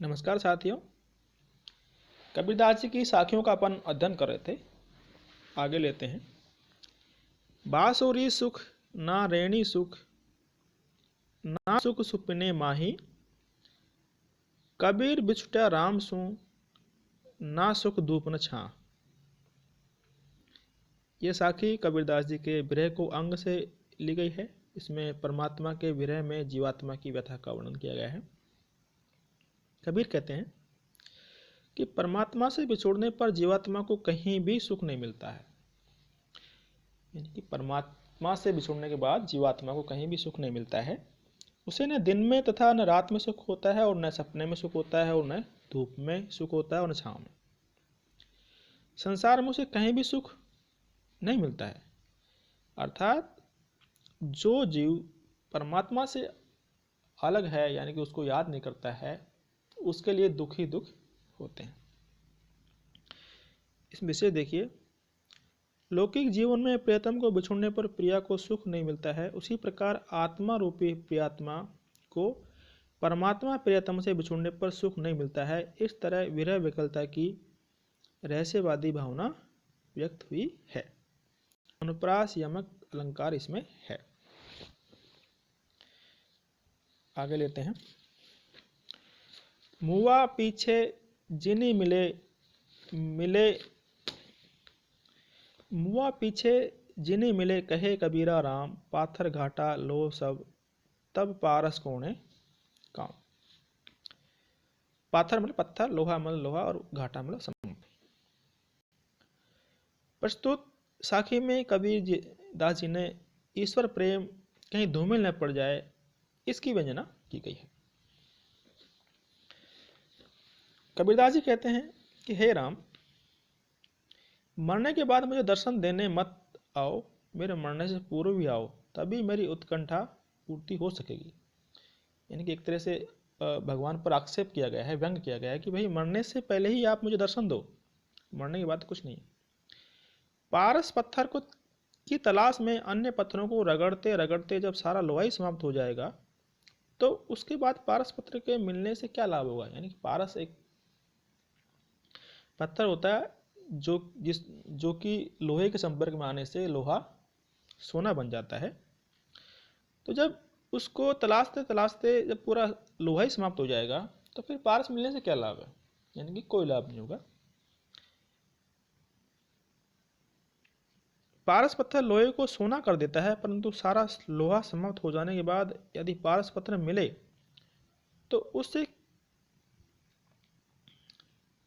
नमस्कार साथियों। कबीरदास जी की साखियों का अपन अध्ययन कर रहे थे। आगे लेते हैं। बासुरी सुख ना रेणी सुख, ना सुख सुपने माही, कबीर बिछुटा राम सु, ना सुख धूप न छा। ये साखी कबीरदास जी के विरह को अंग से ली गई है। इसमें परमात्मा के विरह में जीवात्मा की व्यथा का वर्णन किया गया है। कबीर कहते हैं कि परमात्मा से बिछोड़ने पर जीवात्मा को कहीं भी सुख नहीं मिलता है। यानी कि परमात्मा से बिछोड़ने के बाद जीवात्मा को कहीं भी सुख नहीं मिलता है। उसे न दिन में तथा न रात में सुख होता है, और न सपने में सुख होता है, और न धूप में सुख होता है, और न छांव में। संसार में उसे कहीं भी सुख नहीं मिलता है। अर्थात जो जीव परमात्मा से अलग है, यानी कि उसको याद नहीं करता है, उसके लिए दुख ही दुख होते हैं। इस विषय देखिए, लौकिक जीवन में प्रियतम को बिछुड़ने पर प्रिया को सुख नहीं मिलता है, उसी प्रकार आत्मा रूपी प्रियात्मा को परमात्मा प्रियतम से बिछुड़ने पर सुख नहीं मिलता है। इस तरह विरह विकलता की रहस्यवादी भावना व्यक्त हुई है। अनुप्रास यमक अलंकार इसमें है। आगे लेते हैं। मुआ पीछे जिनी मिले मिले, मुआ पीछे जिनी मिले कहे कबीरा राम, पाथर घाटा लो सब तब पारस कोणे काम। पाथर मतलब पत्थर, लोहा मतलब लोहा, और घाटा मतलब समुद्र। प्रस्तुत साखी में कबीर दास जी ने ईश्वर प्रेम कहीं धूमिल न पड़ जाए, इसकी वंदना की गई है। कबीरदास जी कहते हैं कि हे राम, मरने के बाद मुझे दर्शन देने मत आओ, मेरे मरने से पूर्व भी आओ, तभी मेरी उत्कंठा पूर्ति हो सकेगी। यानी कि एक तरह से भगवान पर आक्षेप किया गया है, व्यंग किया गया है कि भाई मरने से पहले ही आप मुझे दर्शन दो, मरने के बाद कुछ नहीं। पारस पत्थर को की तलाश में अन्य पत्थरों को रगड़ते रगड़ते जब सारा लोहा ही समाप्त हो जाएगा, तो उसके बाद पारस पत्थर के मिलने से क्या लाभ होगा। यानी कि पारस एक पत्थर होता है जो कि लोहे के संपर्क में आने से लोहा सोना बन जाता है। तो जब उसको तलाशते तलाशते जब पूरा लोहा ही समाप्त हो जाएगा, तो फिर पारस मिलने से क्या लाभ है। यानी कि कोई लाभ नहीं होगा। पारस पत्थर लोहे को सोना कर देता है, परंतु सारा लोहा समाप्त हो जाने के बाद यदि पारस पत्थर मिले तो उससे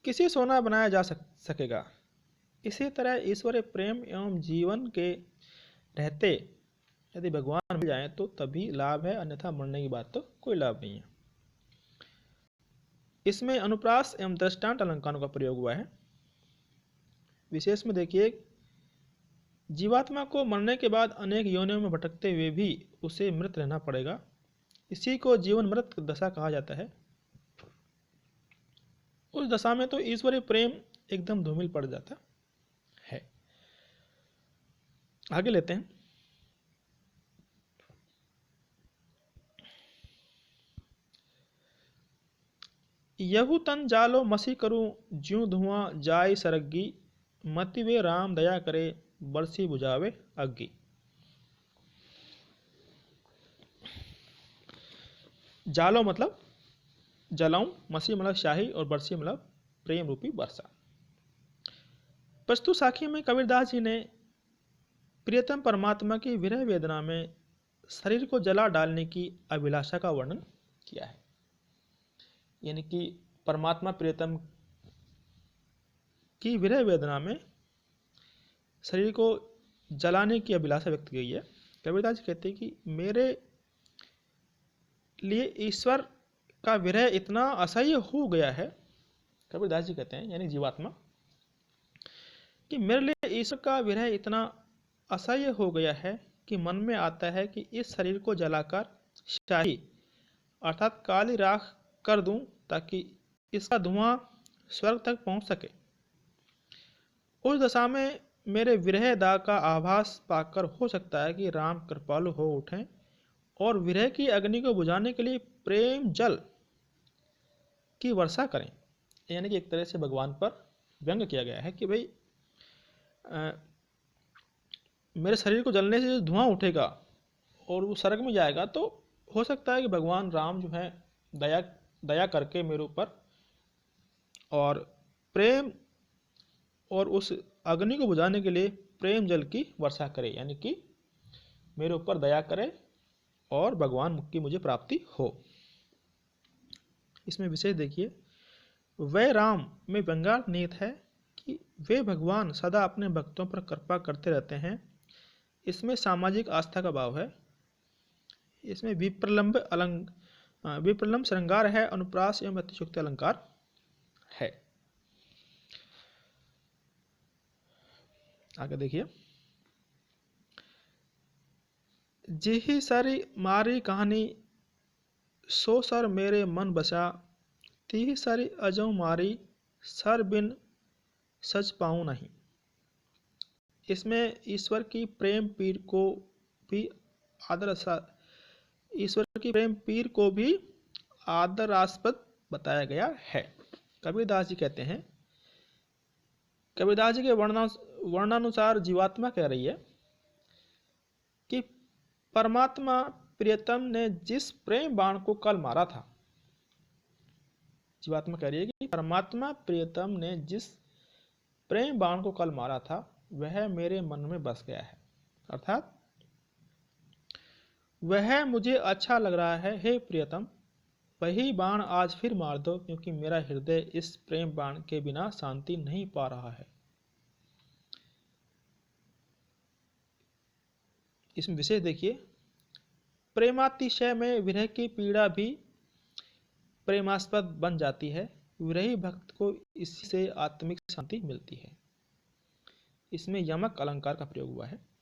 किसी सोना बनाया जा सकेगा। इसी तरह ईश्वरीय प्रेम एवं जीवन के रहते यदि भगवान मिल जाए तो तभी लाभ है, अन्यथा मरने की बात तो कोई लाभ नहीं है। इसमें अनुप्रास एवं दृष्टांत अलंकारों का प्रयोग हुआ है। विशेष में देखिए, जीवात्मा को मरने के बाद अनेक योनियों में भटकते हुए भी उसे मृत रहना पड़ेगा। इसी को जीवन मृत दशा कहा जाता है। उस दशा में तो ईश्वरीय प्रेम एकदम धूमिल पड़ जाता है। आगे लेते हैं। यहू तन जालो मसी करूं, ज्यों धुआं जाय सरग्गी, मति वे राम दया करे, बरसी बुझावे अग्गी। जालो मतलब जलाऊं, मसी मतलब शाही, और बरसी मतलब प्रेम रूपी वर्षा। प्रस्तुत साखी में कबीरदास जी ने प्रियतम परमात्मा की विरह वेदना में शरीर को जला डालने की अभिलाषा का वर्णन किया है। यानी कि परमात्मा प्रियतम की विरह वेदना में शरीर को जलाने की अभिलाषा व्यक्त की गई है। कबीरदास जी कहते हैं कि मेरे लिए ईश्वर का विरह इतना असह्य हो गया है, कबीरदास जी कहते हैं यानी जीवात्मा, कि मेरे लिए ईश्वर का विरह इतना असह्य हो गया है कि मन में आता है कि इस शरीर को जलाकर शाही अर्थात काली राख कर दूं, ताकि इसका धुआं स्वर्ग तक पहुंच सके। उस दशा में मेरे विरह दाग का आभास पाकर हो सकता है कि राम कृपालु हो उठें और विरह की अग्नि को बुझाने के लिए प्रेम जल की वर्षा करें। यानी कि एक तरह से भगवान पर व्यंग किया गया है कि भाई मेरे शरीर को जलने से जो धुआं उठेगा और वो स्वर्ग में जाएगा, तो हो सकता है कि भगवान राम जो है दया दया करके मेरे ऊपर और प्रेम और उस अग्नि को बुझाने के लिए प्रेम जल की वर्षा करे, यानी कि मेरे ऊपर दया करे और भगवान की मुझे प्राप्ति हो। इसमें विशेष देखिए, वह राम में व्यंग्यार्थ निहित है कि वे भगवान सदा अपने भक्तों पर कृपा करते रहते हैं। इसमें सामाजिक आस्था का भाव है। इसमें विप्रलंब श्रृंगार है, अनुप्रास एवं अतिशयोक्ति अलंकार है। आगे देखिए, जिही सारी मारी कहानी सो सर मेरे मन बसा, तीही सारी अजो मारी सर बिन सच पाऊं नहीं। इसमें ईश्वर की प्रेम पीर को भी आदरास्पद बताया गया है। कबीरदास जी कहते हैं, कबीरदास जी के वर्णानुसार जीवात्मा कह रही है कि परमात्मा प्रियतम ने जिस प्रेम बाण को कल मारा था, जीवात्मा कह रही है कि परमात्मा प्रियतम ने जिस प्रेम बाण को कल मारा था वह मेरे मन में बस गया है, अर्थात वह मुझे अच्छा लग रहा है। हे प्रियतम, वही बाण आज फिर मार दो, क्योंकि मेरा हृदय इस प्रेम बाण के बिना शांति नहीं पा रहा है। इसमें विशेष देखिए, प्रेमातिशय में विरह की पीड़ा भी प्रेमास्पद बन जाती है। विरही भक्त को इससे आत्मिक शांति मिलती है। इसमें यमक अलंकार का प्रयोग हुआ है।